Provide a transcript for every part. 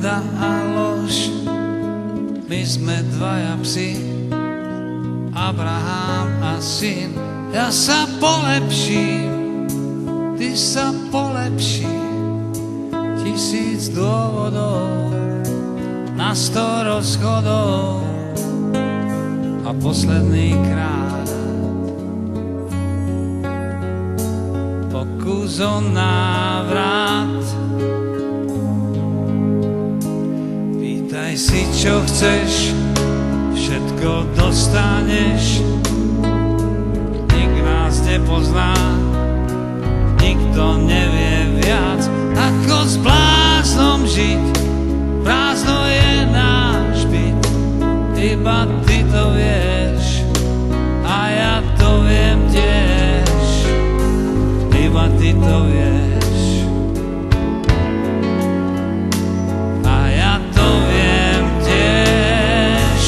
pravda a lož. My sme dvaja psi, Abraham a syn. Ja sa polepším, ty sa polepší. 1000 dôvodov na 100 rozchodov a posledný krát pokus o návrat. Pýtaj si, čo chceš, všetko dostaneš. Nik nás nepozná, nikto nevie viac, ako s bláznom žiť. Prázdno je náš byt, iba ty to vieš a ja to viem tiež, iba ty to vieš a ja to viem tiež.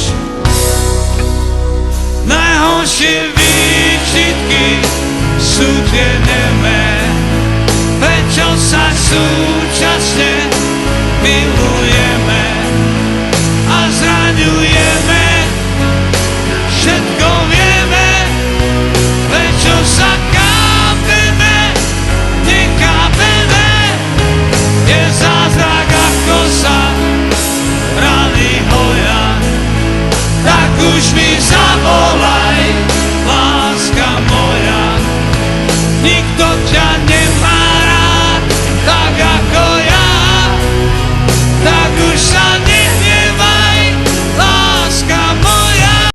Najhoršie výčitky sú tie nemé, prečo sa sú